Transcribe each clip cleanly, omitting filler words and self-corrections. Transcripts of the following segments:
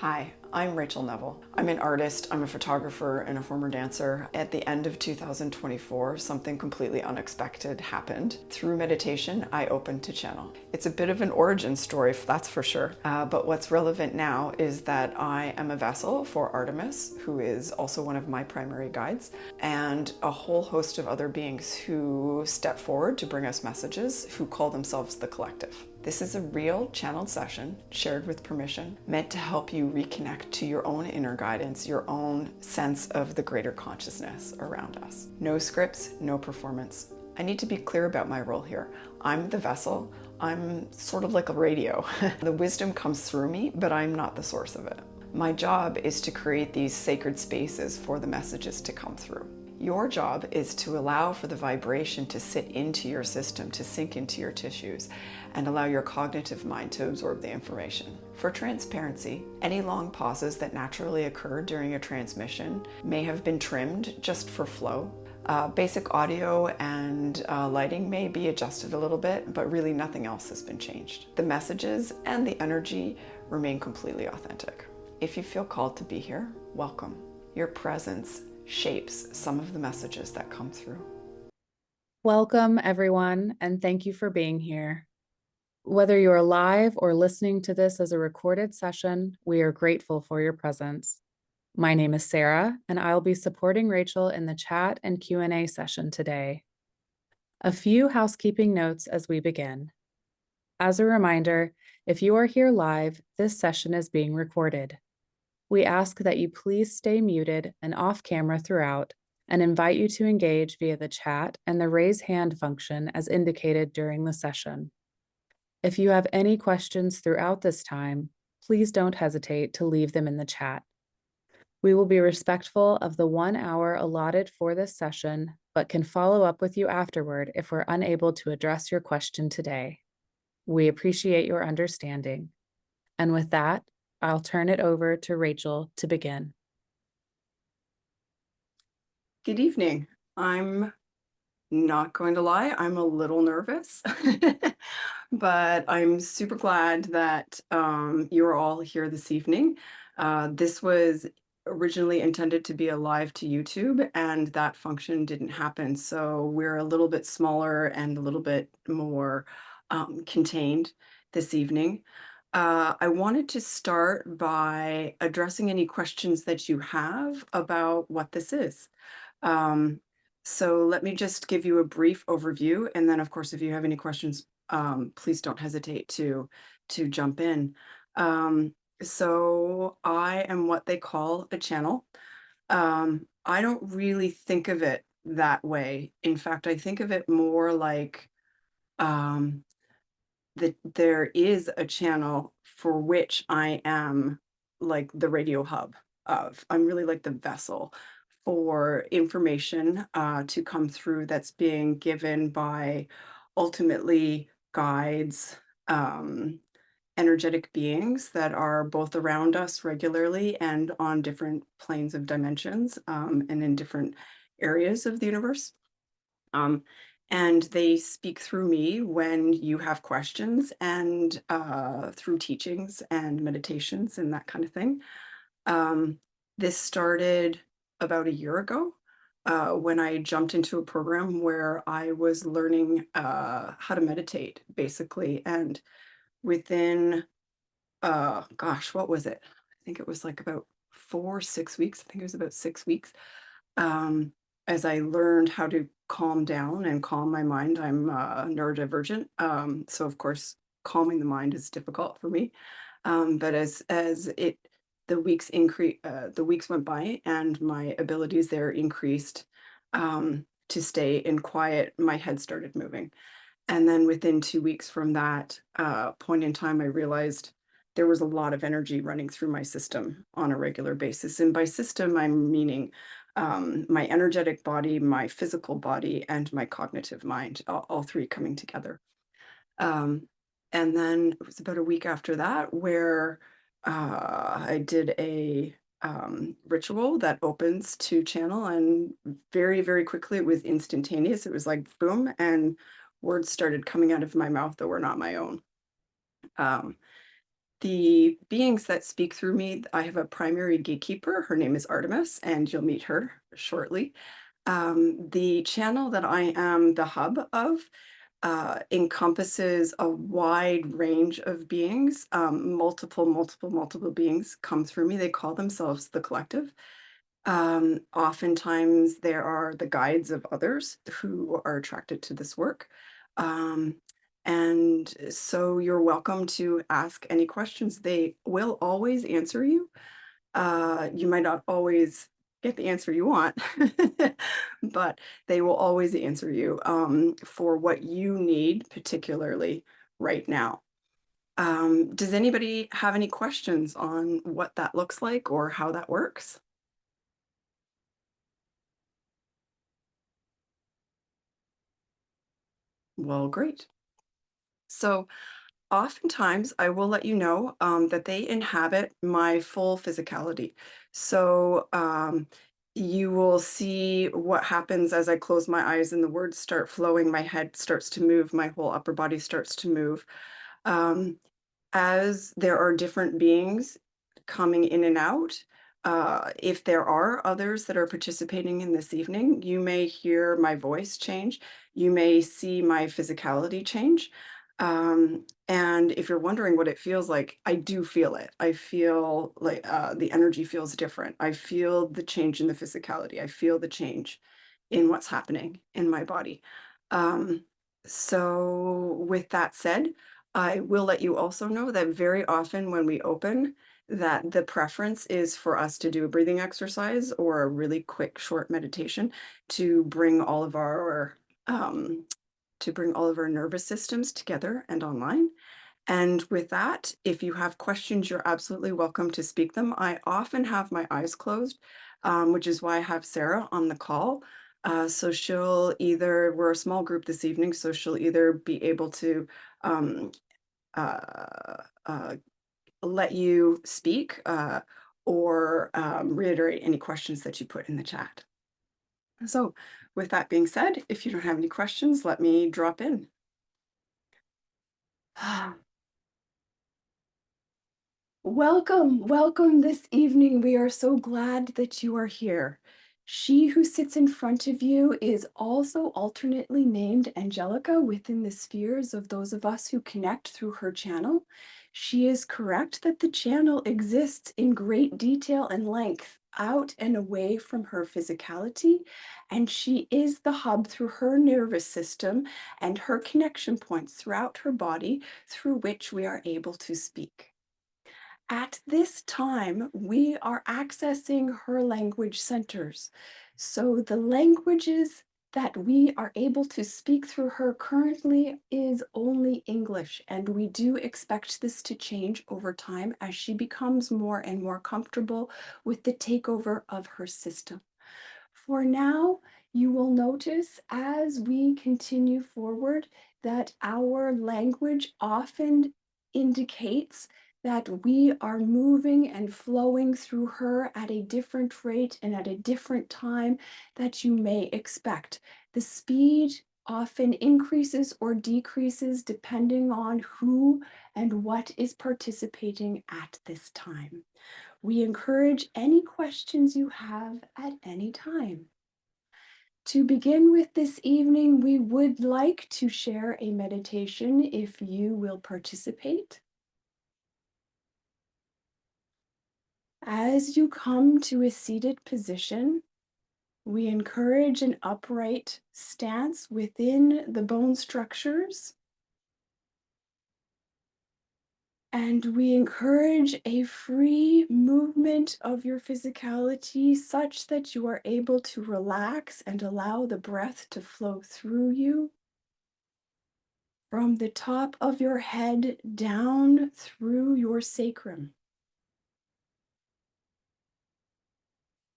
Hi, I'm Rachel Neville. I'm an artist, I'm a photographer, and a former dancer. At the end of 2024, something completely unexpected happened. Through meditation, I opened to channel. It's a bit of an origin story, that's for sure. But what's relevant now is that I am a vessel for Artemis, who is also one of my primary guides, and a whole host of other beings who step forward to bring us messages, who call themselves the collective. This is a real channeled session, shared with permission, meant to help you reconnect to your own inner guidance, your own sense of the greater consciousness around us. No scripts, no performance. I need to be clear about my role here. I'm the vessel. I'm sort of like a radio. The wisdom comes through me, but I'm not the source of it. My job is to create these sacred spaces for the messages to come through. Your job is to allow for the vibration to sit into your system, to sink into your tissues, and allow your cognitive mind to absorb the information. For transparency, any long pauses that naturally occur during a transmission may have been trimmed just for flow. Basic audio and lighting may be adjusted a little bit, but really nothing else has been changed. The messages and the energy remain completely authentic. If you feel called to be here, welcome. Your presence shapes some of the messages that come through. Welcome, everyone, and thank you for being here. Whether you're live or listening to this as a recorded session, we are grateful for your presence. My name is Sarah, and I'll be supporting Rachel in the chat and Q&A session today. A few housekeeping notes as we begin. As a reminder, if you are here live, this session is being recorded. We ask that you please stay muted and off camera throughout, and invite you to engage via the chat and the raise hand function as indicated during the session. If you have any questions throughout this time, please don't hesitate to leave them in the chat. We will be respectful of the 1 hour allotted for this session, but can follow up with you afterward if we're unable to address your question today. We appreciate your understanding. And with that, I'll turn it over to Rachel to begin. Good evening. I'm not going to lie, I'm a little nervous, but I'm super glad that you're all here this evening. This was originally intended to be a live to YouTube, and that function didn't happen. So we're a little bit smaller and a little bit more contained this evening. I wanted to start by addressing any questions that you have about what this is. So let me just give you a brief overview, and then of course, if you have any questions, please don't hesitate to jump in. So I am what they call a channel. I don't really think of it that way. In fact, I think of it more like that there is a channel for which I am like the radio hub of. I'm really like the vessel for information to come through that's being given by ultimately guides, energetic beings that are both around us regularly and on different planes of dimensions, and in different areas of the universe. And they speak through me when you have questions, and through teachings and meditations and that kind of thing. This started about a year ago when I jumped into a program where I was learning how to meditate, basically. And within, gosh, what was it? I think it was like about 6 weeks. I think it was about 6 weeks. As I learned how to calm down and calm my mind. I'm neurodivergent, so of course calming the mind is difficult for me. But as the weeks went by and my abilities there increased, to stay in quiet, my head started moving. And then within 2 weeks from that point in time, I realized there was a lot of energy running through my system on a regular basis. And by system, I'm meaning my energetic body, my physical body, and my cognitive mind, all three coming together. Um, and then it was about a week after that where I did a ritual that opens to channel, and very, very quickly, it was instantaneous. It was like boom, and words started coming out of my mouth that were not my own. Um, The beings that speak through me, I have a primary gatekeeper. Her name is Artemis, and you'll meet her shortly. The channel that I am the hub of encompasses a wide range of beings. Multiple beings come through me. They call themselves the collective. Oftentimes, there are the guides of others who are attracted to this work. Um, and so you're welcome to ask any questions. They will always answer you. You might not always get the answer you want, but they will always answer you for what you need, particularly right now. Does anybody have any questions on what that looks like or how that works? Well, great. So oftentimes I will let you know that they inhabit my full physicality. So you will see what happens as I close my eyes and the words start flowing, my head starts to move, my whole upper body starts to move. Um, as there are different beings coming in and out, if there are others that are participating in this evening, you may hear my voice change. You may see my physicality change. And if you're wondering what it feels like, I do feel it. I feel like the energy feels different. I feel the change in the physicality. I feel the change in what's happening in my body. Um, so with that said, I will let you also know that very often when we open, that the preference is for us to do a breathing exercise or a really quick short meditation to bring all of our um, nervous systems together and online. And with that, if you have questions, you're absolutely welcome to speak them. I often have my eyes closed, which is why I have Sarah on the call. So we're a small group this evening, so she'll either be able to um, uh, uh, let you speak or reiterate any questions that you put in the chat. So with that being said, if you don't have any questions, let me drop in. Welcome, welcome this evening. We are so glad that you are here. She who sits in front of you is also alternately named Angelica within the spheres of those of us who connect through her channel. She is correct that the channel exists in great detail and length out and away from her physicality, and she is the hub through her nervous system and her connection points throughout her body through which we are able to speak. At this time, we are accessing her language centers. So the languages that we are able to speak through her currently is only English, and we do expect this to change over time as she becomes more and more comfortable with the takeover of her system. For now, you will notice as we continue forward that our language often indicates that we are moving and flowing through her at a different rate and at a different time that you may expect. The speed often increases or decreases depending on who and what is participating at this time. We encourage any questions you have at any time. To begin with this evening, we would like to share a meditation if you will participate. As you come to a seated position, we encourage an upright stance within the bone structures. And we encourage a free movement of your physicality such that you are able to relax and allow the breath to flow through you from the top of your head down through your sacrum.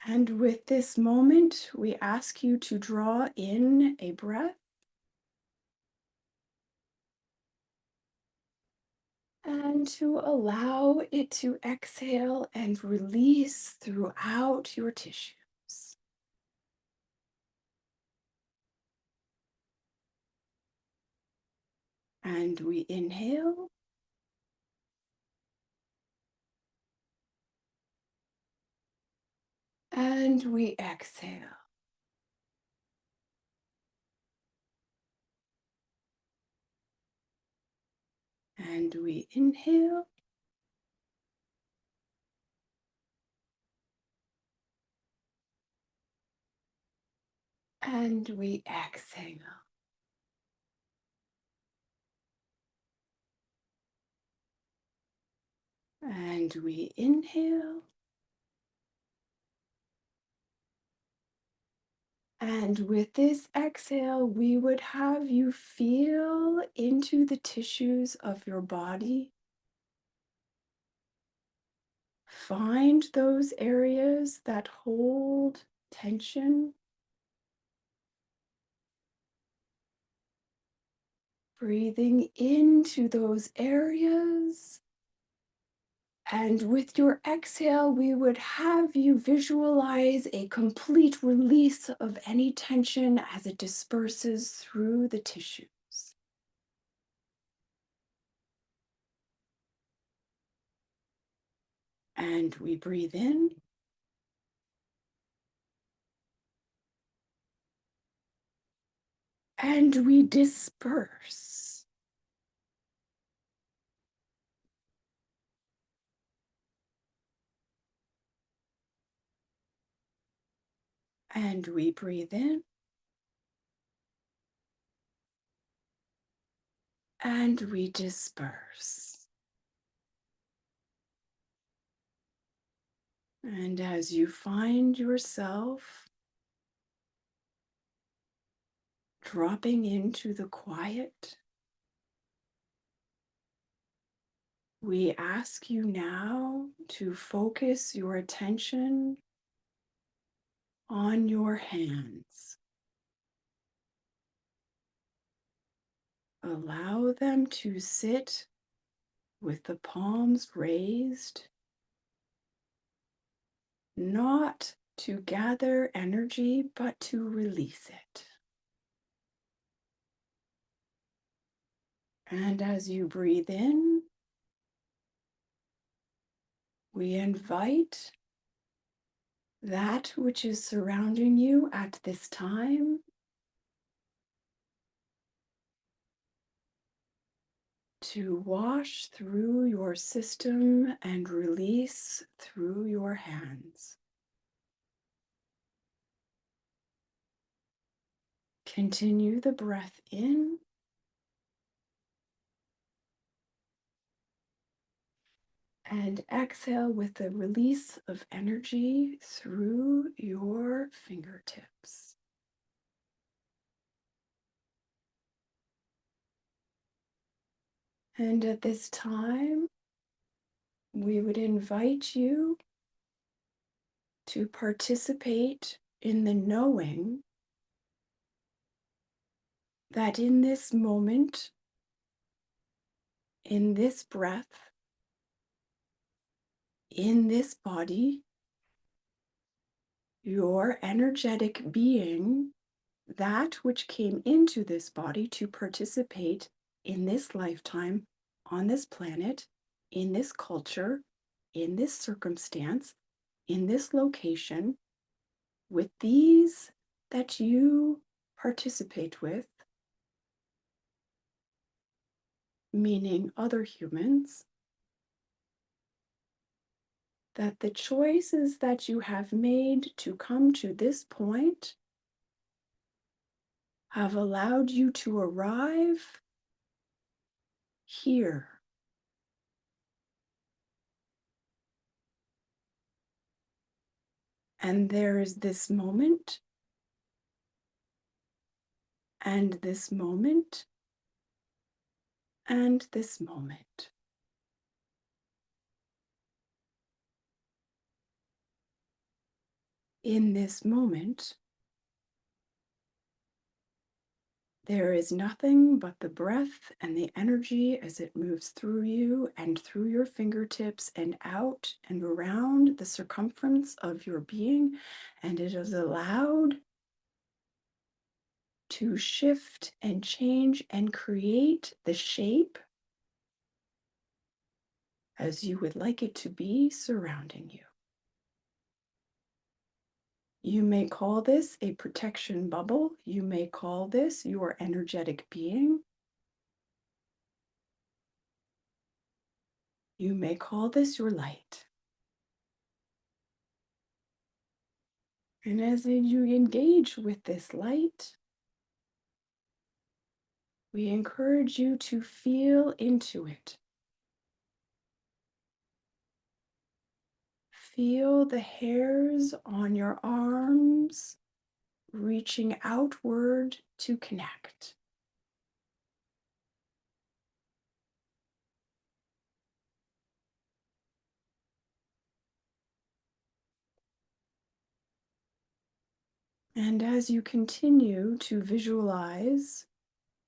And with this moment, we ask you to draw in a breath and to allow it to exhale and release throughout your tissues. And we inhale And we exhale. And we inhale. And we exhale. And we inhale. And with this exhale, we would have you feel into the tissues of your body. Find those areas that hold tension. Breathing into those areas. And with your exhale, we would have you visualize a complete release of any tension as it disperses through the tissues. And we breathe in. And we disperse. And we breathe in. And we disperse. And as you find yourself dropping into the quiet, we ask you now to focus your attention on your hands. Allow them to sit with the palms raised, not to gather energy, but to release it. And as you breathe in, we invite that which is surrounding you at this time to wash through your system and release through your hands. Continue the breath in and exhale with the release of energy through your fingertips. And at this time, we would invite you to participate in the knowing that in this moment, in this breath, in this body, your energetic being, that which came into this body to participate in this lifetime, on this planet, in this culture, in this circumstance, in this location, with these that you participate with, meaning other humans, that the choices that you have made to come to this point have allowed you to arrive here. And there is this moment, and this moment, and this moment. In this moment, there is nothing but the breath and the energy as it moves through you and through your fingertips and out and around the circumference of your being, and it is allowed to shift and change and create the shape as you would like it to be surrounding you. You may call this a protection bubble. You may call this your energetic being. You may call this your light. And as you engage with this light, we encourage you to feel into it. Feel the hairs on your arms reaching outward to connect. And as you continue to visualize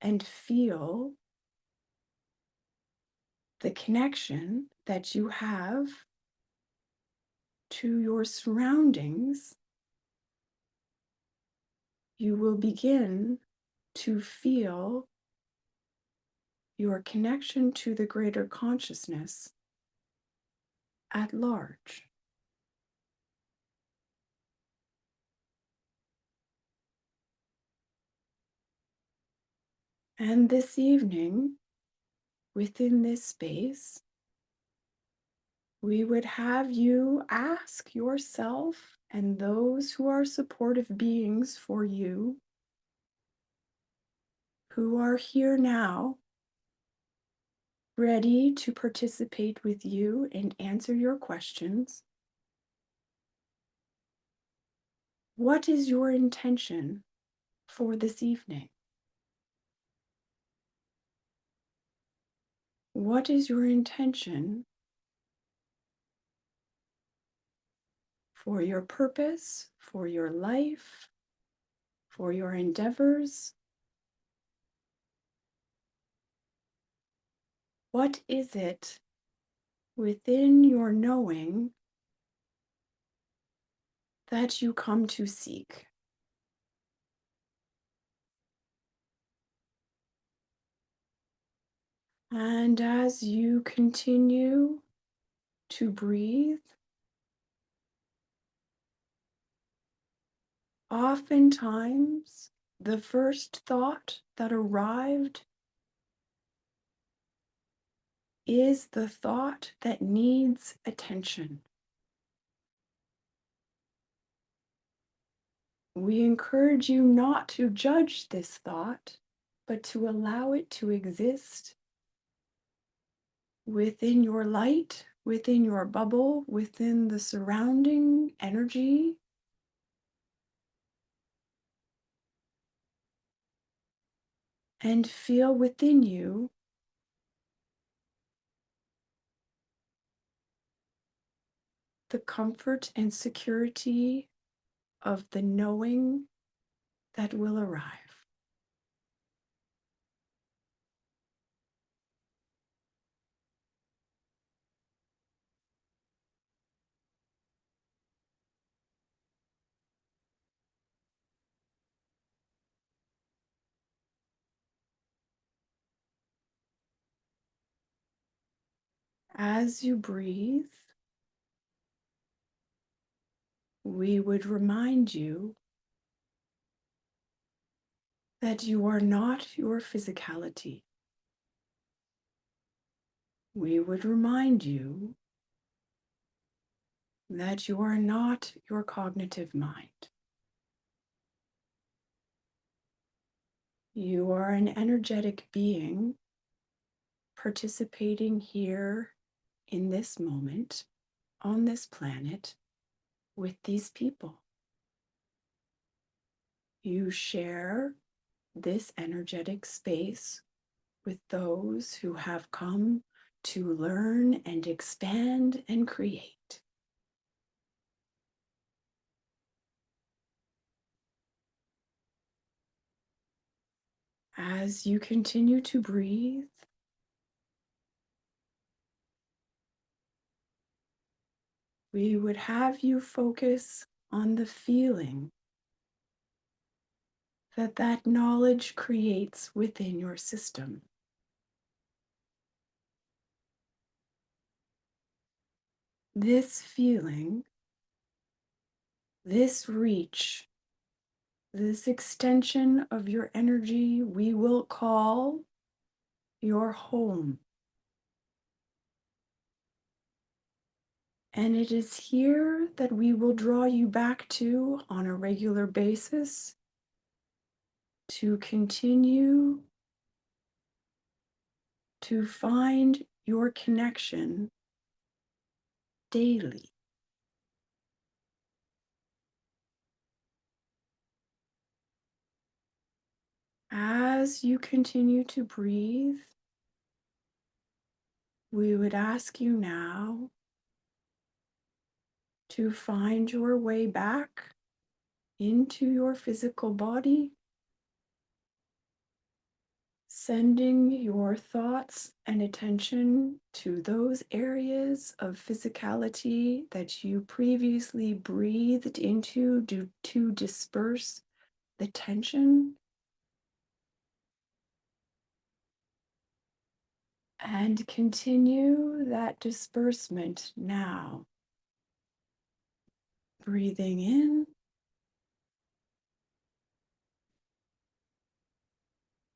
and feel the connection that you have to your surroundings, you will begin to feel your connection to the greater consciousness at large. And this evening, within this space, we would have you ask yourself and those who are supportive beings for you, who are here now, ready to participate with you and answer your questions. What is your intention for this evening? What is your intention for your purpose, for your life, for your endeavors? What is it within your knowing that you come to seek? And as you continue to breathe, oftentimes the first thought that arrived is the thought that needs attention. We encourage you not to judge this thought, but to allow it to exist within your light, within your bubble, within the surrounding energy. And feel within you the comfort and security of the knowing that will arrive. As you breathe, we would remind you that you are not your physicality. We would remind you that you are not your cognitive mind. You are an energetic being participating here in this moment on this planet with these people. You share this energetic space with those who have come to learn and expand and create. As you continue to breathe, we would have you focus on the feeling that that knowledge creates within your system. This feeling this reach, this extension of your energy, we will call your home. And it is here that we will draw you back to on a regular basis to continue to find your connection daily. As you continue to breathe, we would ask you now to find your way back into your physical body, sending your thoughts and attention to those areas of physicality that you previously breathed into to disperse the tension, and continue that disbursement now. Breathing in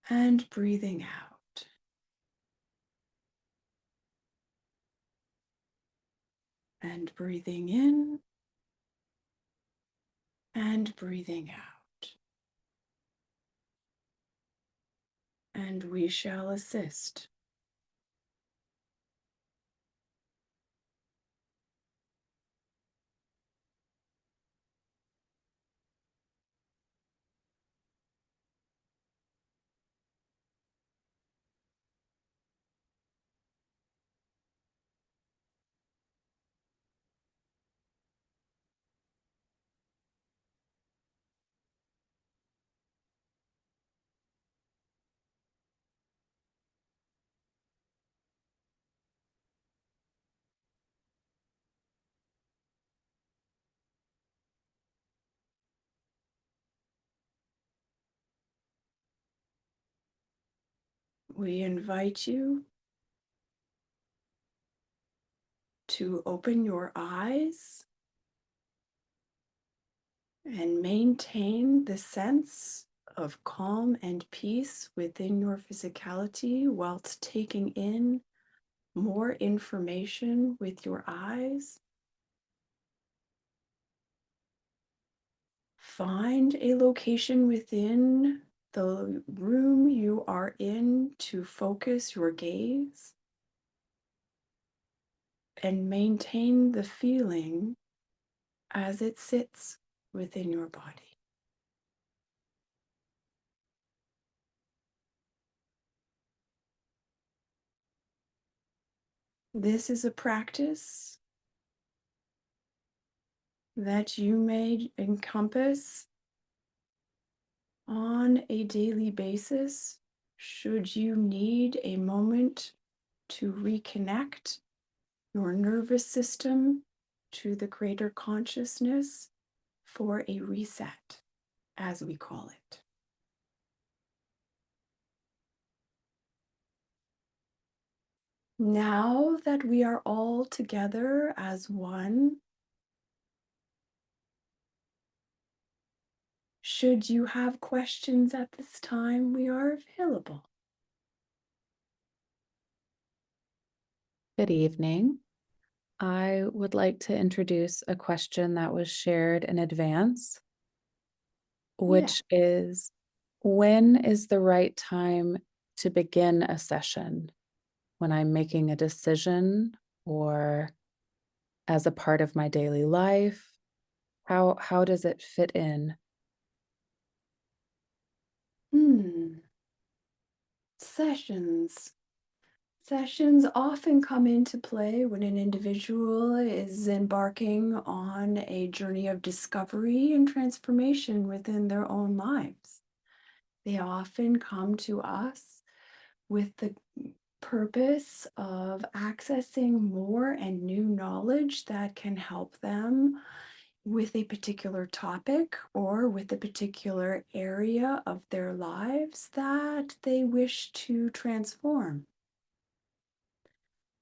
and breathing out. And breathing in and breathing out. And we shall assist. We invite you to open your eyes and maintain the sense of calm and peace within your physicality whilst taking in more information with your eyes. Find a location within the room you are in to focus your gaze and maintain the feeling as it sits within your body. This is a practice that you may encompass on a daily basis should you need a moment to reconnect your nervous system to the greater consciousness for a reset, as we call it. Now that we are all together as one, should you have questions at this time, we are available. Good evening. I would like to introduce a question that was shared in advance, which is, when is the right time to begin a session? When I'm making a decision or as a part of my daily life? How does it fit in? Sessions. Sessions often come into play when an individual is embarking on a journey of discovery and transformation within their own lives. They often come to us with the purpose of accessing more and new knowledge that can help them with a particular topic or with a particular area of their lives that they wish to transform.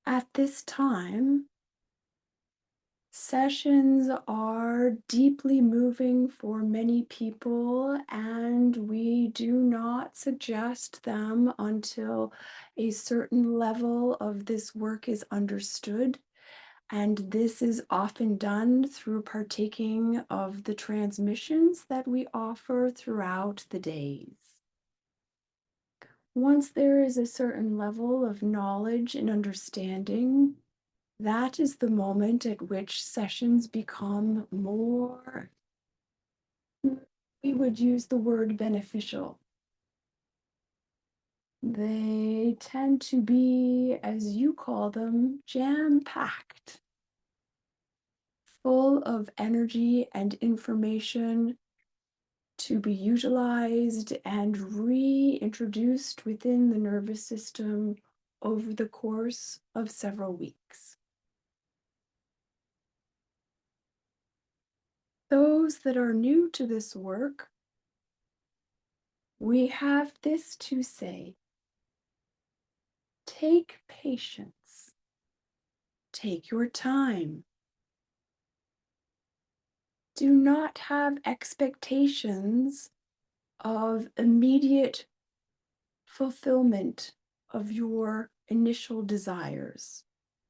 At this time, Sessions are deeply moving for many people, and we do not suggest them until a certain level of this work is understood. And this is often done through partaking of the transmissions that we offer throughout the days. Once there is a certain level of knowledge and understanding, that is the moment at which sessions become more, we would use the word beneficial. They tend to be, as you call them, jam-packed, full of energy and information to be utilized and reintroduced within the nervous system over the course of several weeks. Those that are new to this work, we have this to say: take patience, take your time. Do not have expectations of immediate fulfillment of your initial desires.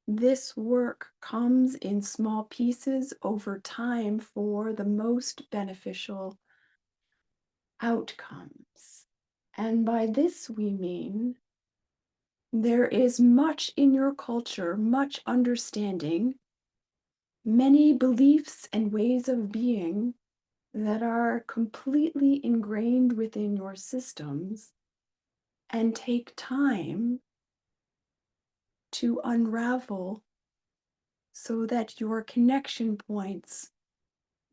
This work comes in small pieces over time for the most beneficial outcomes. And by this we mean there is much in your culture, much understanding, many beliefs and ways of being that are completely ingrained within your systems and take time to unravel so that your connection points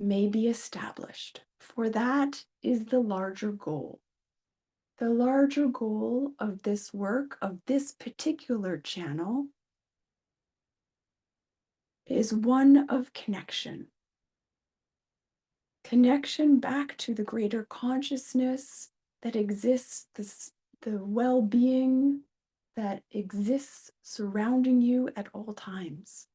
may be established. For that is the larger goal. The larger goal of this work, of this particular channel, is one of connection. Connection back to the greater consciousness that exists, the well-being that exists surrounding you at all times.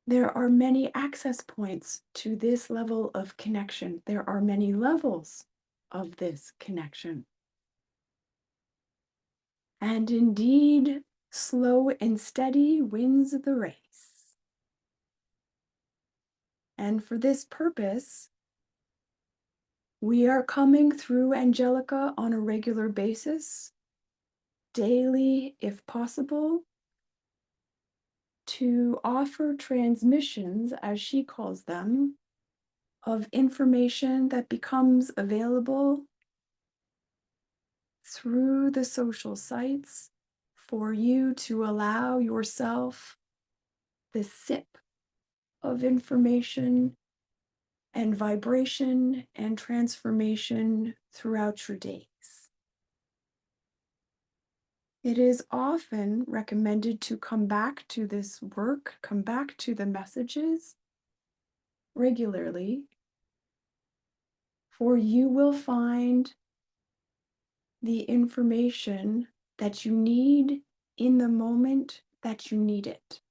There are many access points to this level of connection. There are many levels of this connection. And indeed, slow and steady wins the race. And for this purpose, we are coming through Angelica on a regular basis, daily if possible, to offer transmissions, as she calls them, of information that becomes available through the social sites for you to allow yourself the sip of information and vibration and transformation throughout your days. It is often recommended to come back to this work, come back to the messages regularly, for you will find the information that you need in the moment that you need it.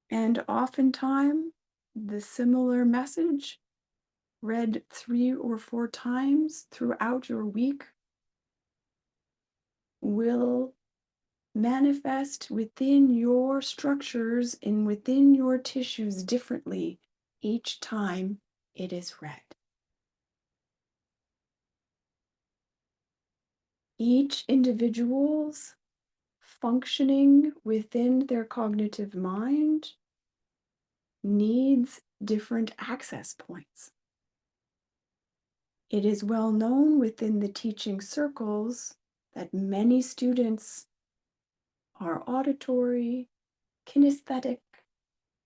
And oftentimes, the similar message read 3 or 4 times throughout your week will manifest within your structures and within your tissues differently each time it is read. Each individual's functioning within their cognitive mind needs different access points. It is well known within the teaching circles that many students are auditory, kinesthetic,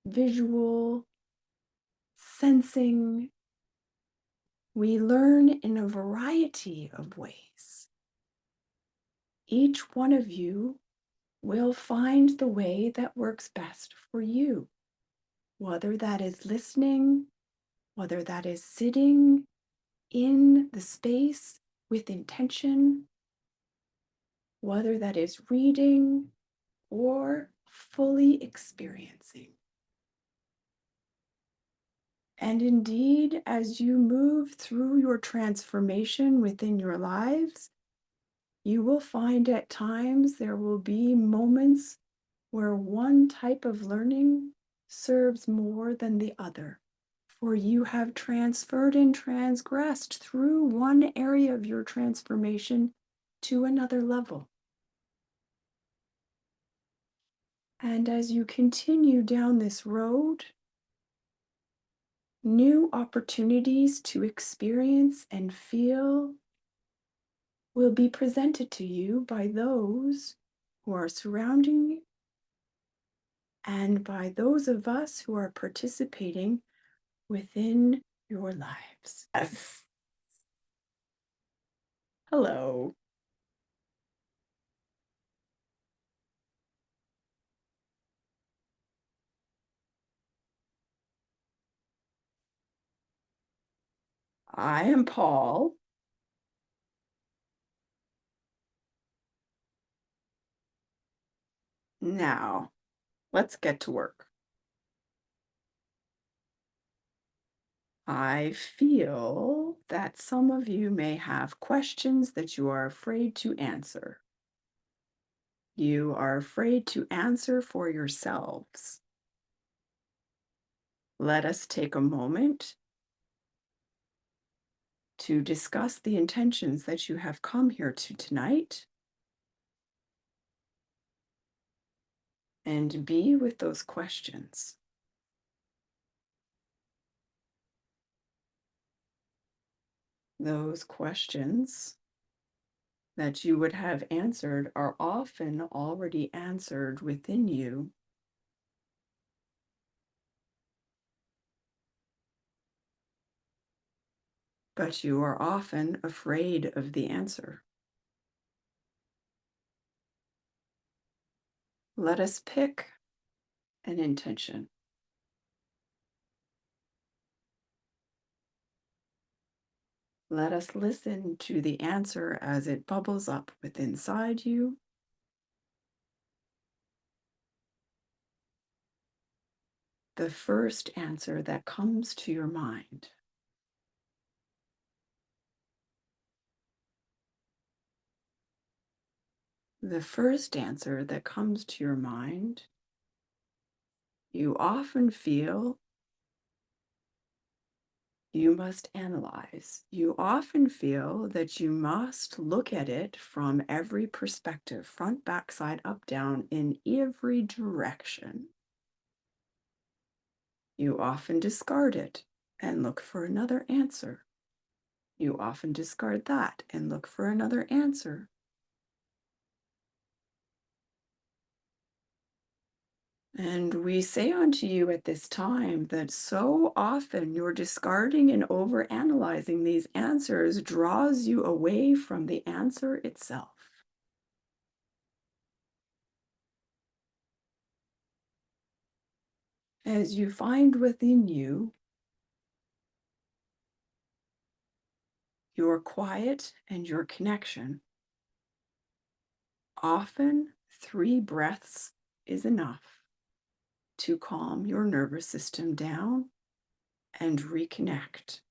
visual, sensing. We learn in a variety of ways. Each one of you will find the way that works best for you, whether that is listening, whether that is sitting in the space with intention, whether that is reading or fully experiencing. And indeed, as you move through your transformation within your lives, you will find at times there will be moments where one type of learning serves more than the other. For you have transferred and transgressed through one area of your transformation to another level. And as you continue down this road, new opportunities to experience and feel will be presented to you by those who are surrounding you and by those of us who are participating within your lives. Yes. Hello. I am Paul. Now, let's get to work. I feel that some of you may have questions that you are afraid to answer. You are afraid to answer for yourselves. Let us take a moment to discuss the intentions that you have come here to tonight and be with those questions. Those questions that you would have answered are often already answered within you. But you are often afraid of the answer. Let us pick an intention. Let us listen to the answer as it bubbles up within inside you. The first answer that comes to your mind. The first answer that comes to your mind, you often feel you must analyze. You often feel that you must look at it from every perspective, front, back, side, up, down, in every direction. You often discard it and look for another answer. You often discard that and look for another answer. And we say unto you at this time that so often your discarding and overanalyzing these answers draws you away from the answer itself. As you find within you your quiet and your connection, often 3 breaths is enough to calm your nervous system down and reconnect.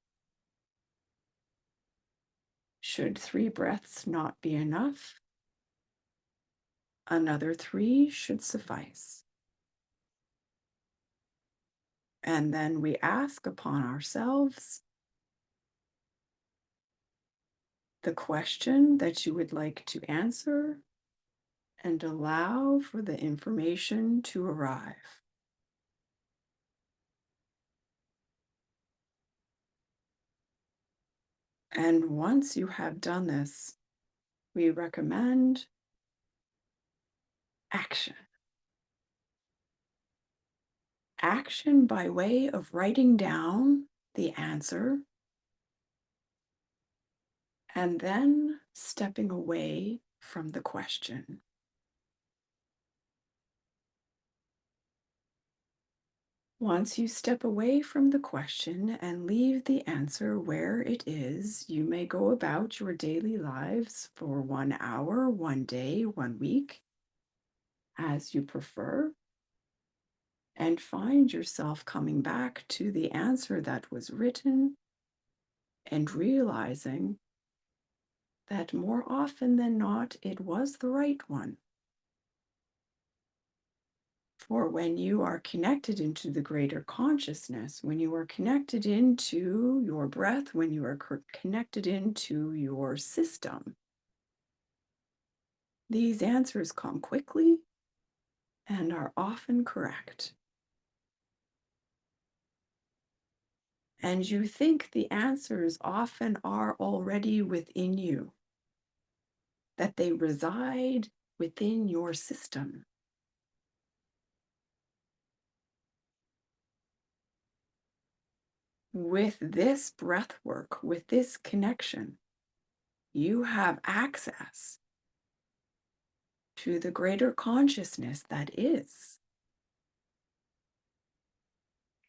Should 3 breaths not be enough, another 3 should suffice. And then we ask upon ourselves the question that you would like to answer and allow for the information to arrive. And once you have done this, we recommend action. Action by way of writing down the answer and then stepping away from the question. Once you step away from the question and leave the answer where it is, you may go about your daily lives for 1 hour, 1 day, 1 week. as you prefer, and find yourself coming back to the answer that was written and realizing that more often than not, it was the right one. For when you are connected into the greater consciousness, when you are connected into your breath, when you are connected into your system, these answers come quickly and are often correct. And you think the answers often are already within you, that they reside within your system. With this breath work, with this connection, you have access to the greater consciousness that is.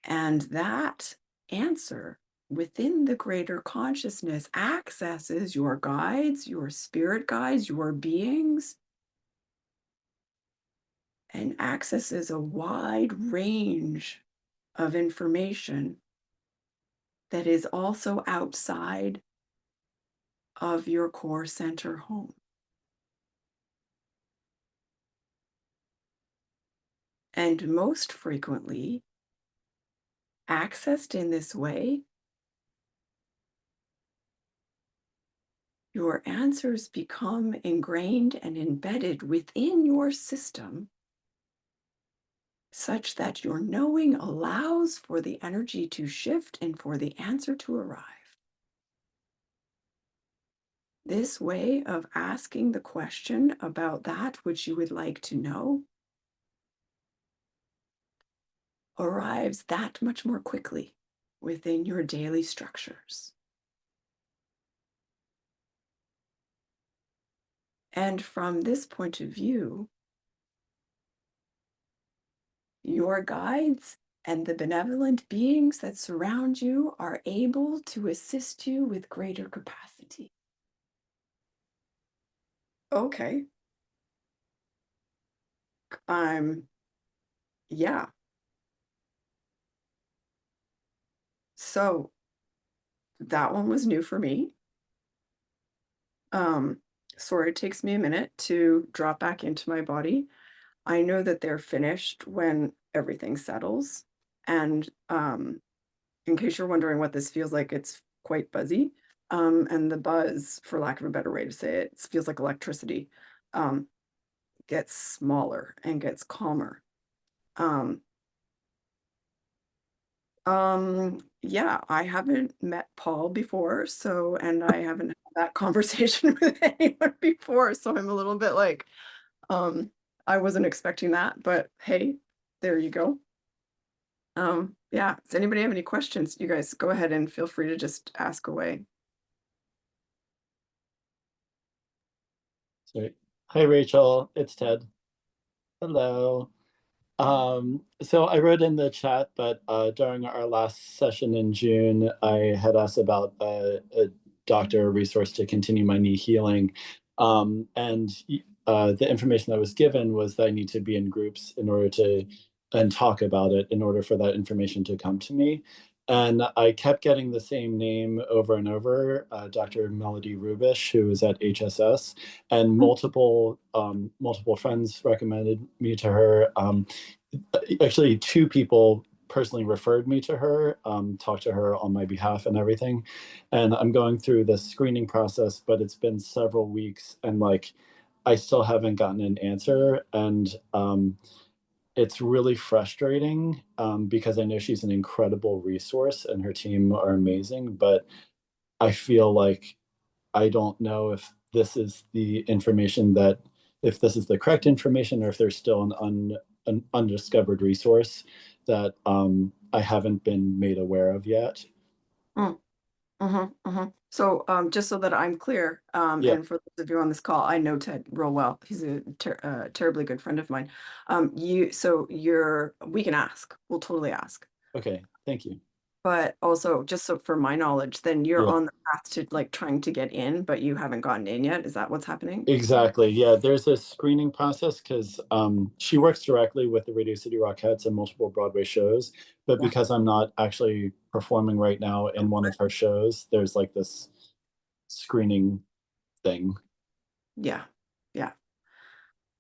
And that answer within the greater consciousness accesses your guides, your spirit guides, your beings, and accesses a wide range of information that is also outside of your core center home. And most frequently, accessed in this way, your answers become ingrained and embedded within your system such that your knowing allows for the energy to shift and for the answer to arrive. This way of asking the question about that which you would like to know arrives that much more quickly within your daily structures. And from this point of view, your guides and the benevolent beings that surround you are able to assist you with greater capacity. Okay. Yeah. So that one was new for me. Um, Sorry, it takes me a minute to drop back into my body. I know that they're finished when everything settles. And in case you're wondering what this feels like, it's quite buzzy. And the buzz, for lack of a better way to say it, feels like electricity, um, gets smaller and gets calmer. Um, yeah, I haven't met Paul before, so and I haven't had that conversation with anyone before, so I'm a little bit like, I wasn't expecting that, but hey, there you go. Yeah, does anybody have any questions? You guys go ahead and feel free to just ask away. Sorry. Hi, Rachel. It's Ted. Hello. So I wrote in the chat, but during our last session in June, I had asked about a doctor resource to continue my knee healing. And the information that was given was that I need to be in groups in order to and talk about it in order for that information to come to me. And I kept getting the same name over and over, Dr. Melody Rubish, who is at HSS, and multiple friends recommended me to her. Actually, two people personally referred me to her, talked to her on my behalf and everything. And I'm going through the screening process, but it's been several weeks and like I still haven't gotten an answer. And it's really frustrating because I know she's an incredible resource and her team are amazing, but I feel like I don't know if this is the information that, if this is the correct information or if there's still an undiscovered resource that I haven't been made aware of yet. Mm, So, just so that I'm clear, Yeah. and for those of you on this call, I know Ted real well. He's a terribly good friend of mine. We can ask. We'll totally ask. Okay. Thank you. But also, just so for my knowledge, then you're Yeah. on the path to like trying to get in, but you haven't gotten in yet. Is that what's happening? Exactly. Yeah, there's a screening process because she works directly with the Radio City Rockettes and multiple Broadway shows. But Yeah. because I'm not actually performing right now in one of her shows, there's like this screening thing. Yeah. Yeah.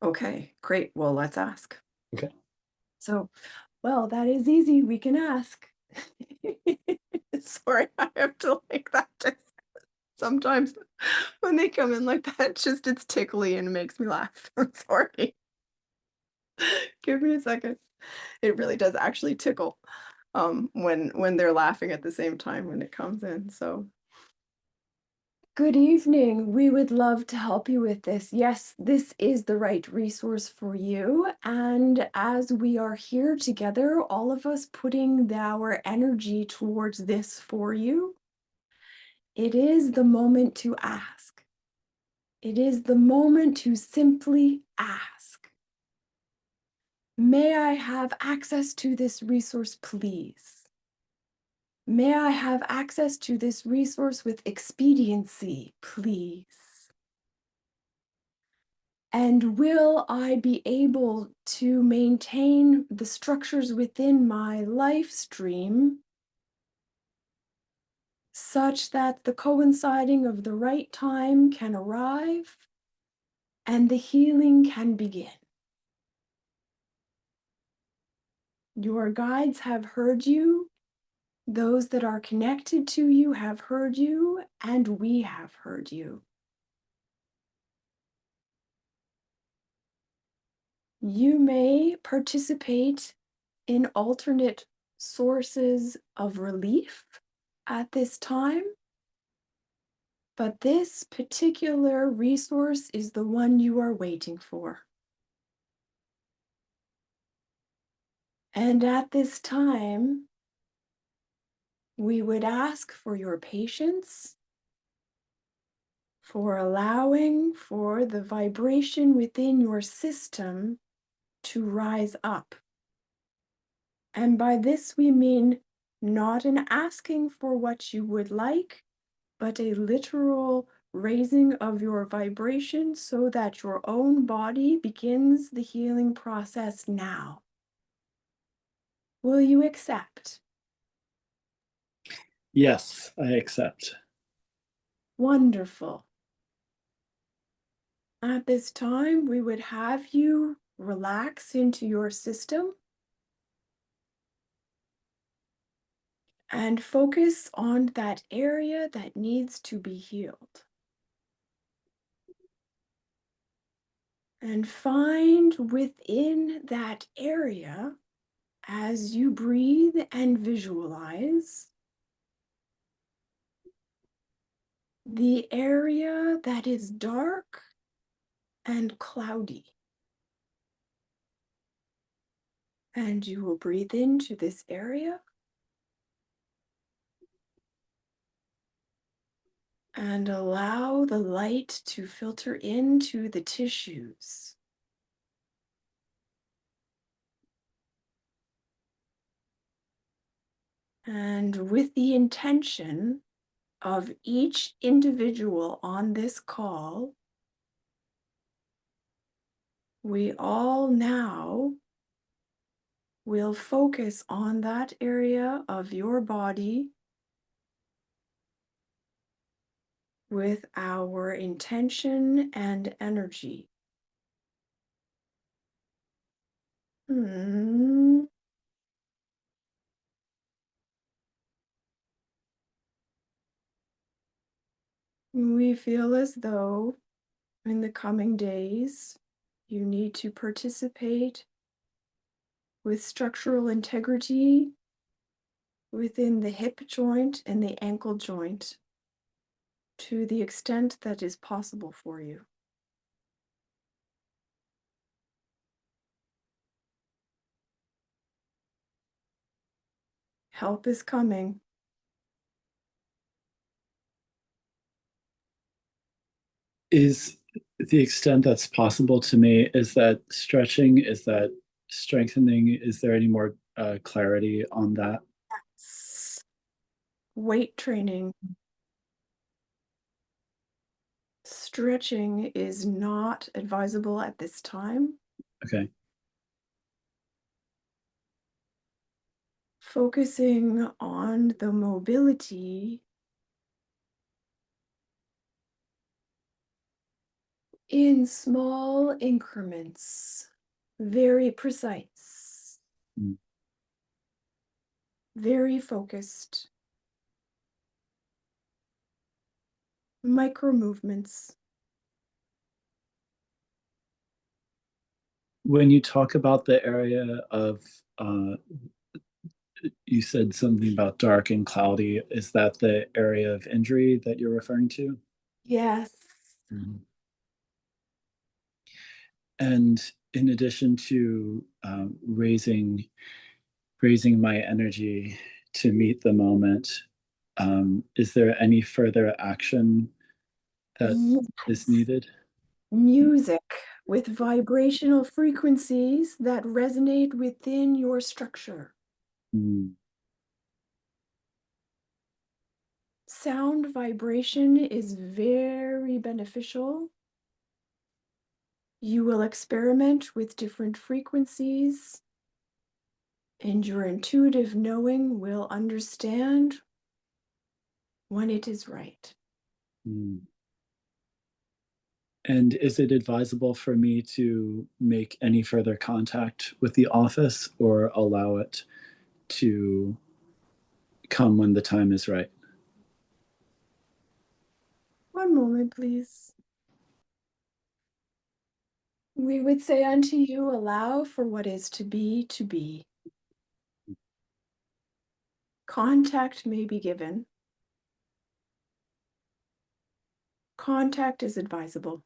Okay, great. Well, let's ask. Okay. So, well, that is easy. We can ask. Sorry, I have to like that. Sometimes when they come in like that, it's tickly and it makes me laugh. I'm sorry. Give me a second. It really does actually tickle when they're laughing at the same time when it comes in. So good evening. We would love to help you with this. Yes, this is the right resource for you. And as we are here together, all of us putting our energy towards this for you, it is the moment to ask. It is the moment to simply ask. May I have access to this resource, please? May I have access to this resource with expediency, please? And will I be able to maintain the structures within my life stream such that the coinciding of the right time can arrive and the healing can begin? Your guides have heard you. Those that are connected to you have heard you, and we have heard you. You may participate in alternate sources of relief at this time, but this particular resource is the one you are waiting for. And at this time, we would ask for your patience, for allowing for the vibration within your system to rise up. And by this we mean not an asking for what you would like, but a literal raising of your vibration so that your own body begins the healing process now. Will you accept? Yes, I accept. Wonderful. At this time, we would have you relax into your system and focus on that area that needs to be healed. And find within that area, as you breathe and visualize, the area that is dark and cloudy. And you will breathe into this area and allow the light to filter into the tissues. And with the intention of each individual on this call, we all now will focus on that area of your body with our intention and energy. We feel as though in the coming days, you need to participate with structural integrity within the hip joint and the ankle joint to the extent that is possible for you. Help is coming. Is the extent that's possible to me, is that stretching? Is that strengthening? Is there any more clarity on that? Weight training. Stretching is not advisable at this time. Okay. Focusing on the mobility in small increments, very precise, Mm. very focused, micro movements. When you talk about the area of, you said something about dark and cloudy. Is that the area of injury that you're referring to? Yes. Mhm. And in addition to raising my energy to meet the moment, is there any further action that is Yes. needed? Music with vibrational frequencies that resonate within your structure. Mm. Sound vibration is very beneficial. You will experiment with different frequencies, and your intuitive knowing will understand when it is right. Mm. And is it advisable for me to make any further contact with the office or allow it to come when the time is right? One moment, please. We would say unto you, allow for what is to be to be. Contact may be given. Contact is advisable.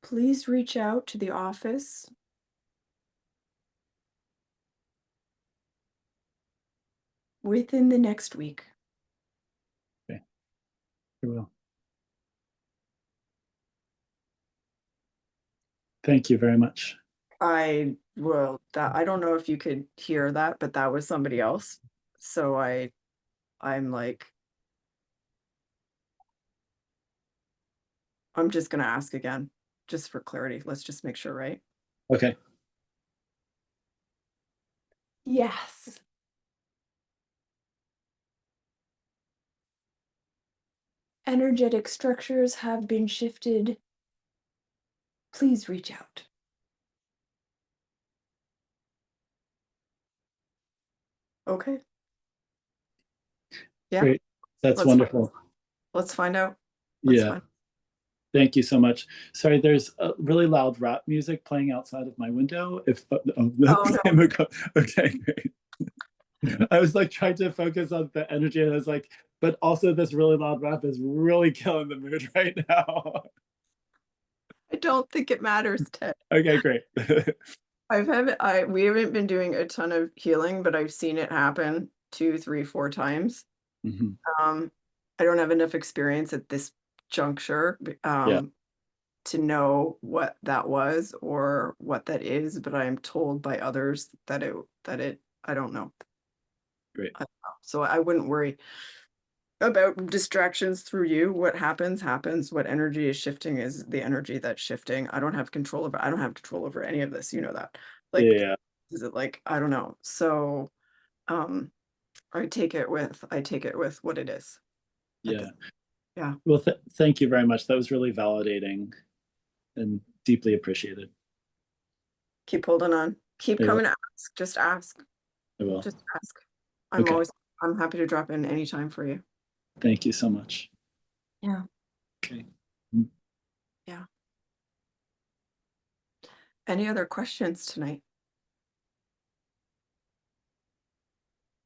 Please reach out to the office within the next week. Okay, I will. Thank you very much. I don't know if you could hear that, but that was somebody else. So I'm like, I'm just gonna ask again, just for clarity. Let's just make sure, right? Okay. Yes. Energetic structures have been shifted. Please reach out. Okay. Yeah. Great. That's Let's wonderful. let's find out. Let's Yeah. find. Thank you so much. Sorry, there's a really loud rap music playing outside of my window. If Oh no. okay, great. I was like trying to focus on the energy, and I was like, but also this really loud rap is really killing the mood right now. I don't think it matters, Ted. Okay, great. We haven't been doing a ton of healing, but I've seen it happen 2, 3, 4 times. Mhm. I don't have enough experience at this juncture, Yeah, to know what that was or what that is, but I am told by others that I don't know. great. I don't know. So I wouldn't worry about distractions through you. What happens, happens. What energy is shifting is the energy that's shifting. I don't have control over any of this. You know that. Like, Yeah, is it like, I don't know. So um I take it with what it is at yeah. this. Yeah. Well, thank you very much. That was really validating and deeply appreciated. Keep holding on. Keep I will. coming to ask. Just ask. I will. Just ask. Okay. I'm happy to drop in anytime for you. Thank you so much. Yeah. Okay. Yeah. Any other questions tonight?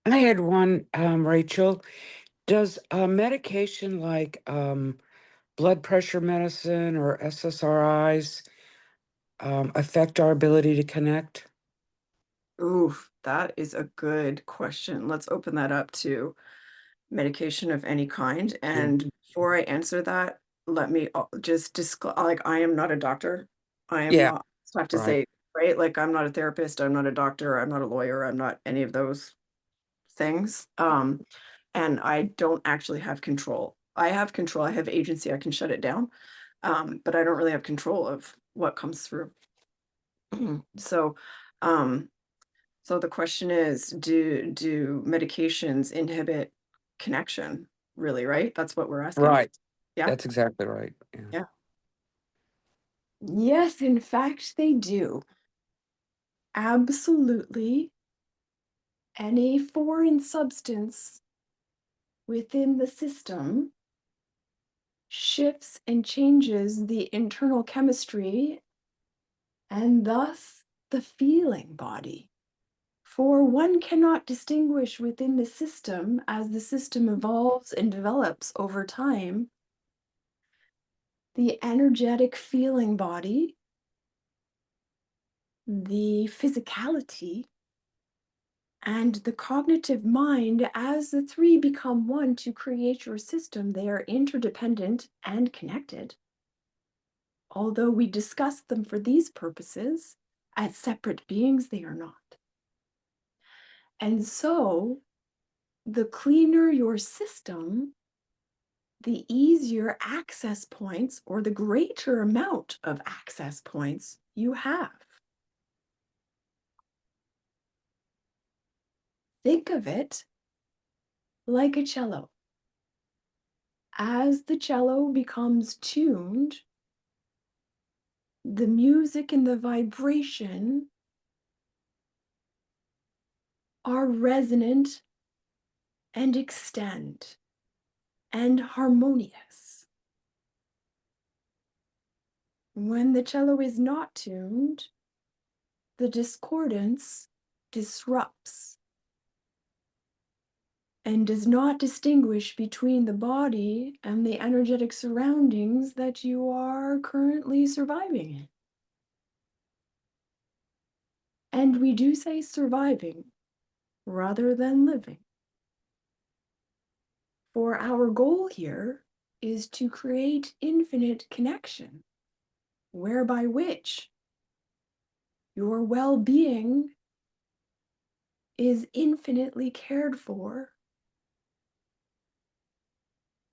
I had one, Rachel. Does medication like blood pressure medicine or SSRIs affect our ability to connect? Oof, that is a good question. Let's open that up to medication of any kind. And before I answer that, let me just disclose, like, I am not a doctor. I am Yeah, not, so I have to right. say, right? Like, I'm not a therapist, I'm not a doctor, I'm not a lawyer, I'm not any of those things. And I don't actually have control. I have control, I have agency, I can shut it down, but I don't really have control of what comes through. So, um, so the question is, do medications inhibit connection? Really, right? That's what we're asking. Right. Yeah. That's exactly right. Yeah. Yeah. Yes, in fact, they do. Absolutely. Any foreign substance within the system shifts and changes the internal chemistry and thus the feeling body. For one cannot distinguish within the system as the system evolves and develops over time the energetic feeling body, the physicality, and the cognitive mind. As the three become one to create your system, they are interdependent and connected. Although we discuss them for these purposes, as separate beings, they are not. And so, the cleaner your system, the easier access points or the greater amount of access points you have. Think of it like a cello. As the cello becomes tuned, the music and the vibration are resonant and extend and harmonious. When the cello is not tuned, the discordance disrupts and does not distinguish between the body and the energetic surroundings that you are currently surviving in. And we do say surviving rather than living. For our goal here is to create infinite connection, whereby which your well-being is infinitely cared for,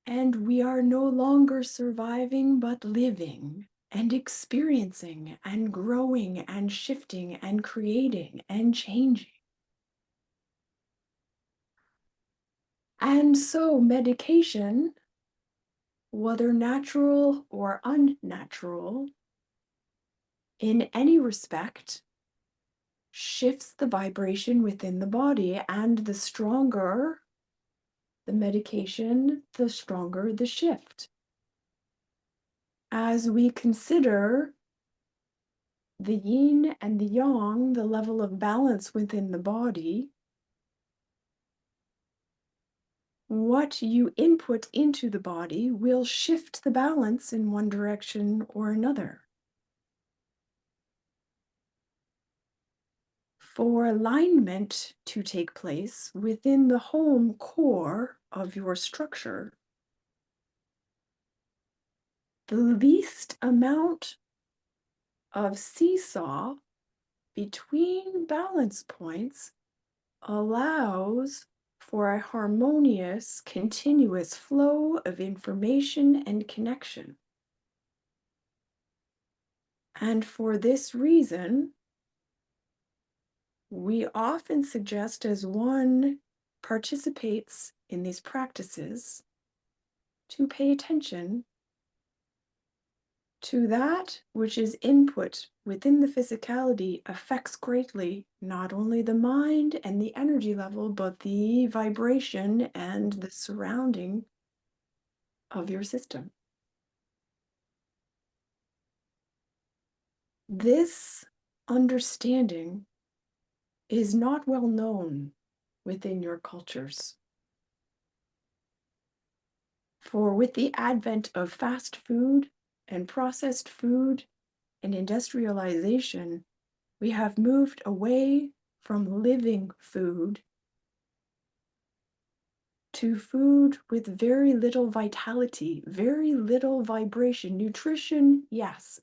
and we are no longer surviving but living and experiencing and growing and shifting and creating and changing. And so medication, whether natural or unnatural, in any respect, shifts the vibration within the body, and the stronger the medication, the stronger the shift. As we consider the yin and the yang, the level of balance within the body, what you input into the body will shift the balance in one direction or another. For alignment to take place within the home core of your structure, the least amount of seesaw between balance points allows for a harmonious, continuous flow of information and connection. And for this reason, we often suggest, as one participates in these practices, to pay attention to that which is input within the physicality affects greatly not only the mind and the energy level, but the vibration and the surrounding of your system. This understanding is not well known within your cultures. For with the advent of fast food and processed food and industrialization, we have moved away from living food to food with very little vitality, very little vibration. Nutrition, yes.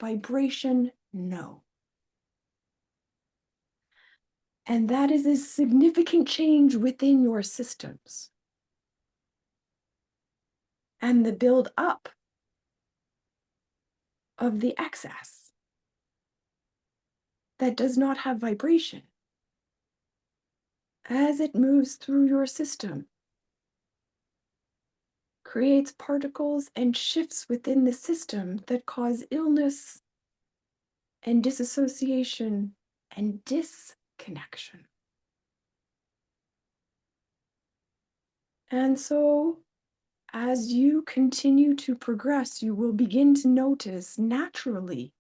Vibration, no. And that is a significant change within your systems. And the build up of the excess that does not have vibration as it moves through your system creates particles and shifts within the system that cause illness and disassociation and disconnection. And so, as you continue to progress, you will begin to notice naturally,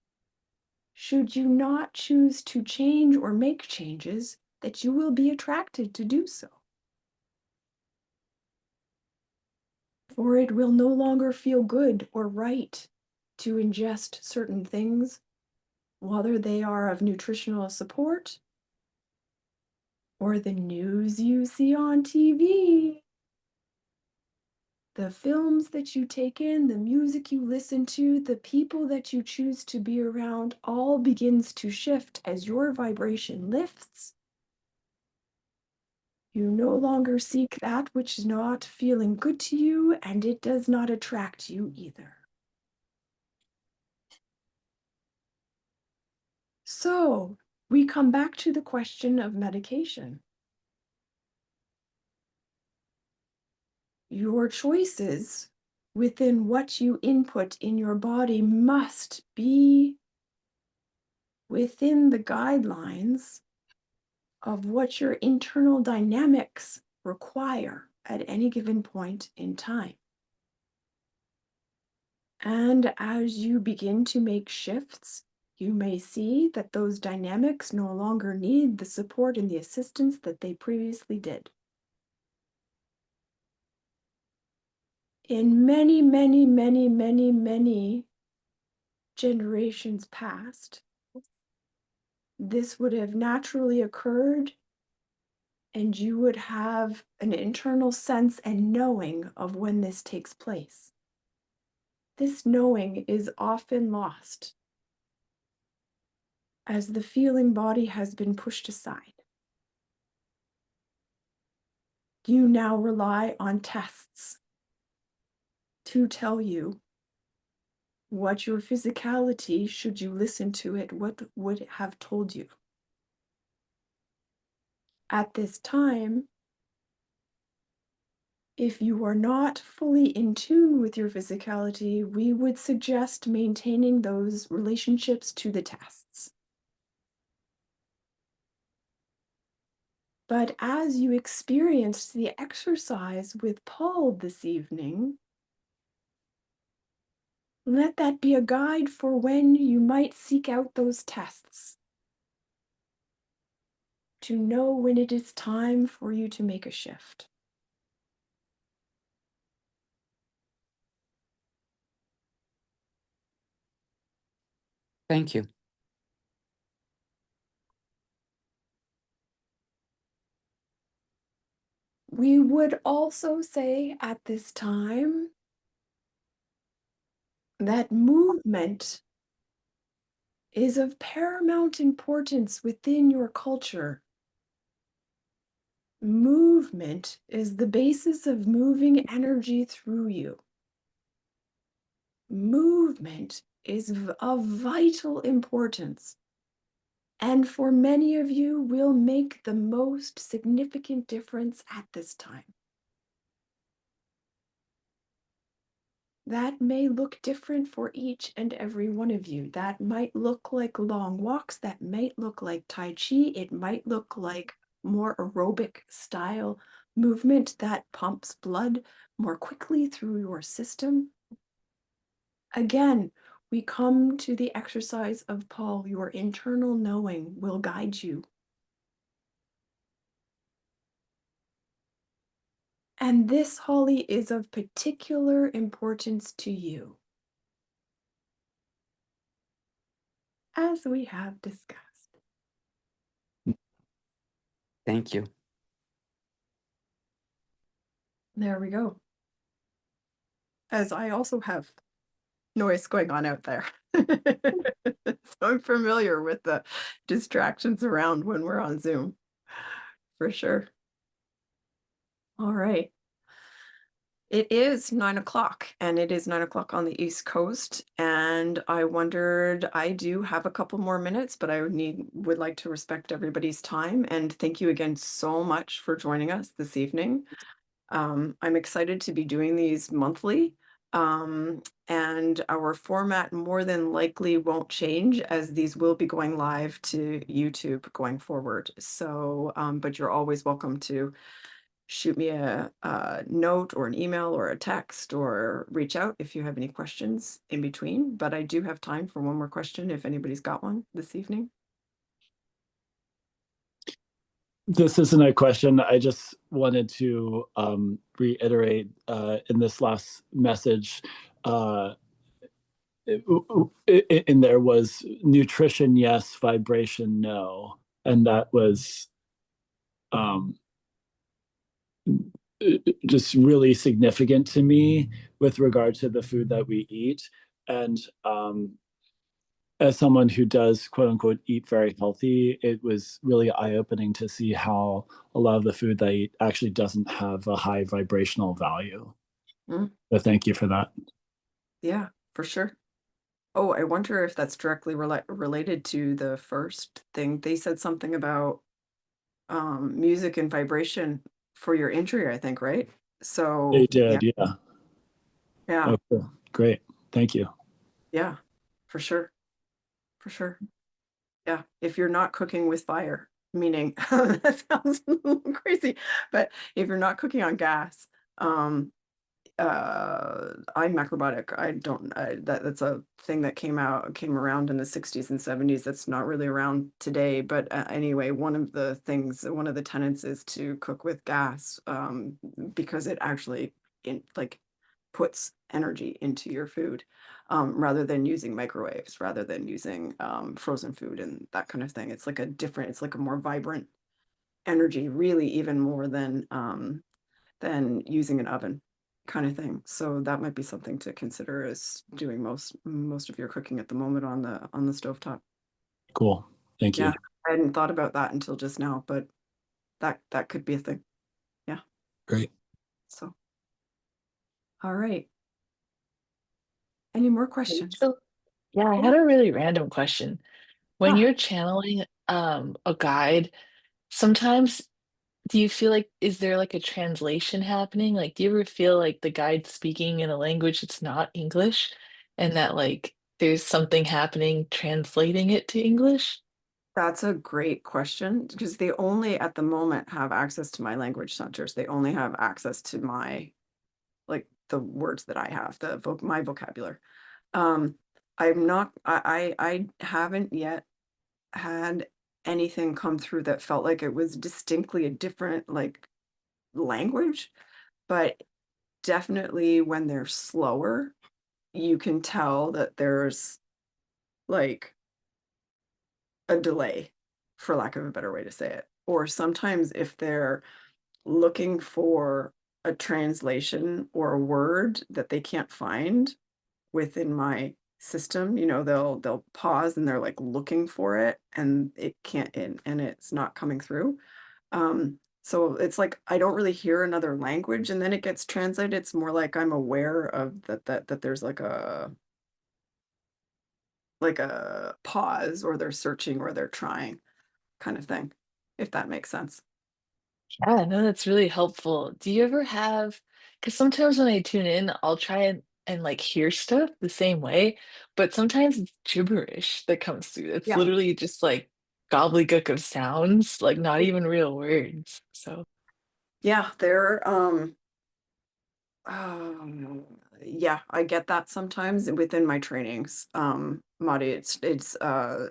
should you not choose to change or make changes, that you will be attracted to do so. For it will no longer feel good or right to ingest certain things, whether they are of nutritional support or the news you see on TV, the films that you take in, the music you listen to, the people that you choose to be around, all begins to shift as your vibration lifts. You no longer seek that which is not feeling good to you, and it does not attract you either. So, we come back to the question of medication. Your choices within what you input in your body must be within the guidelines of what your internal dynamics require at any given point in time. And as you begin to make shifts, you may see that those dynamics no longer need the support and the assistance that they previously did. In many, many, many, many, many generations past, this would have naturally occurred, and you would have an internal sense and knowing of when this takes place. This knowing is often lost as the feeling body has been pushed aside. You now rely on tests to tell you what your physicality, should you listen to it, what would have told you. At this time, if you are not fully in tune with your physicality, we would suggest maintaining those relationships to the tests. But as you experienced the exercise with Paul this evening, let that be a guide for when you might seek out those tests, to know when it is time for you to make a shift. Thank you. We would also say at this time that movement is of paramount importance within your culture. Movement is the basis of moving energy through you. Movement is of vital importance, and for many of you will make the most significant difference at this time. That may look different for each and every one of you. That might look like long walks, that might look like Tai Chi, it might look like more aerobic style movement that pumps blood more quickly through your system. Again, we come to the exercise of Paul. Your internal knowing will guide you. And this, Holly, is of particular importance to you, as we have discussed. Thank you. There we go. As I also have noise going on out there. So I'm familiar with the distractions around when we're on Zoom. For sure. All right. It is 9 o'clock, and it is 9 o'clock on the East Coast. And I wondered, I do have a couple more minutes, but I would like to respect everybody's time. And thank you again so much for joining us this evening. I'm excited to be doing these monthly. And our format more than likely won't change, as these will be going live to YouTube going forward. So, but you're always welcome to shoot me a note or an email or a text, or reach out if you have any questions in between. But I do have time for one more question if anybody's got one this evening. This isn't a question. I just wanted to reiterate in this last message, in there was nutrition yes, vibration no, and that was just really significant to me with regard to the food that we eat. And as someone who does quote unquote eat very healthy, it was really eye-opening to see how a lot of the food that I eat actually doesn't have a high vibrational value. Mm. So thank you for that. Yeah, for sure. Oh, I wonder if that's directly related to the first thing. They said something about music and vibration for your injury, I think, right? They So yeah, did, yeah. yeah, Oh, cool. Great. Thank you. yeah, for sure, for sure. Yeah, if you're not cooking with fire, meaning that sounds a little crazy, but if you're not cooking on gas, um, I'm macrobiotic. That's a thing that came around in the 60s and 70s. That's not really around today, but anyway, one of the tenets is to cook with gas, because it actually puts energy into your food, rather than using microwaves, rather than using frozen food and that kind of thing. It's like a more vibrant energy, really, even more than using an oven kind of thing. So that might be something to consider, as doing most of your cooking at the moment on the stovetop. Cool. Thank you. Yeah, I hadn't thought about that until just now, but that could be a thing. Yeah. Great. So, all right. Any more questions? Rachel? Yeah, I Yeah. had a really random question. When Ah, you're channeling a guide, sometimes do you feel like is there like a translation happening? Like, do you ever feel like the guide speaking in a language that's not English and that like there's something happening translating it to English? that's a great question, because they only at the moment have access to my language centers. They only have access to the words that I have, my vocabulary. Um, I haven't yet had anything come through that felt like it was distinctly a different language, but definitely when they're slower, you can tell that there's like a delay, for lack of a better way to say it. Or sometimes if they're looking for a translation or a word that they can't find within my system, they'll pause and they're like looking for it, and it can't and it's not coming through. So it's like I don't really hear another language, and then it gets translated. It's more like I'm aware of that there's like a pause, or they're searching, or they're trying, kind of thing, if that makes sense. Yeah, no, that's really helpful. Do you ever have, because sometimes when I tune in, I'll try and like hear stuff the same way, but sometimes it's gibberish that comes through. It's Yeah. literally just like gobbledygook of sounds, like not even real words. So, Yeah, um, yeah, I get that sometimes within my trainings. Madi, it's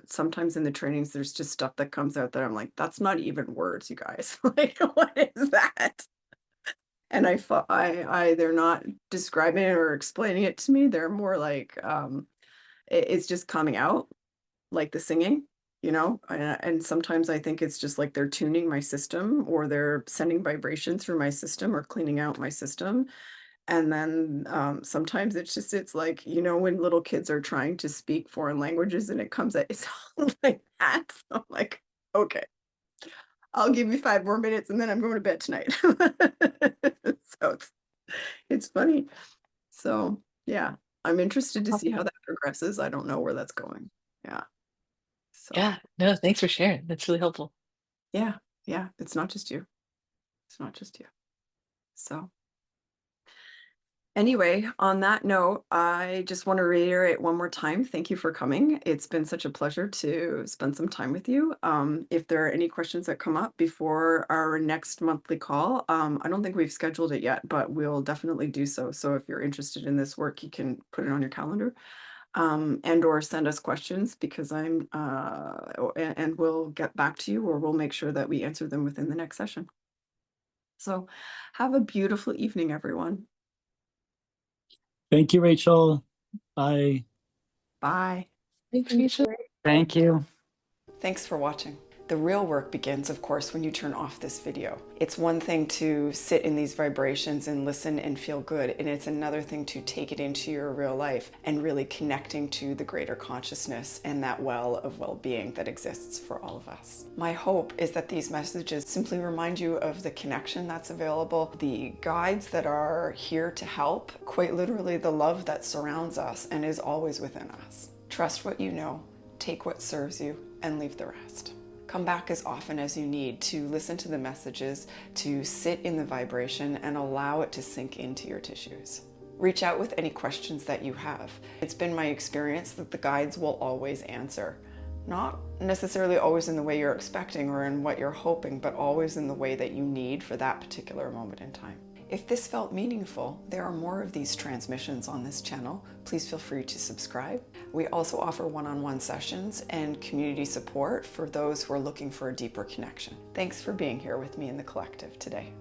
sometimes in the trainings there's just stuff that comes out that I'm like, that's not even words, you guys. Like, what is that? And they're not describing it or explaining it to me. They're more like it's just coming out, like the singing, and sometimes I think it's just like they're tuning my system, or they're sending vibration through my system, or cleaning out my system. And then sometimes it's like, when little kids are trying to speak foreign languages and it comes out, it's like that. So I'm like, okay, I'll give you 5 more minutes and then I'm going to bed tonight. So it's funny. So yeah, I'm interested to see how that progresses. I don't know where that's going. Yeah. So Yeah, no, thanks for sharing. That's really helpful. yeah, yeah, it's not just you. It's not just you. So anyway, on that note, I just want to reiterate one more time, thank you for coming. It's been such a pleasure to spend some time with you. If there are any questions that come up before our next monthly call, I don't think we've scheduled it yet, but we'll definitely do so. So if you're interested in this work, you can put it on your calendar, and or send us questions because and we'll get back to you, or we'll make sure that we answer them within the next session. So have a beautiful evening, everyone. Thank you, Rachel. Bye. Bye. Thanks, Rachel. Thank you. Thanks for watching. The real work begins, of course, when you turn off this video. It's one thing to sit in these vibrations and listen and feel good, and it's another thing to take it into your real life and really connecting to the greater consciousness and that well of well-being that exists for all of us. My hope is that these messages simply remind you of the connection that's available, the guides that are here to help, quite literally the love that surrounds us and is always within us. Trust what you know, take what serves you, and leave the rest. Come back as often as you need to listen to the messages, to sit in the vibration and allow it to sink into your tissues. Reach out with any questions that you have. It's been my experience that the guides will always answer. Not necessarily always in the way you're expecting or in what you're hoping, but always in the way that you need for that particular moment in time. If this felt meaningful, there are more of these transmissions on this channel. Please feel free to subscribe. We also offer one-on-one sessions and community support for those who are looking for a deeper connection. Thanks for being here with me in the collective today.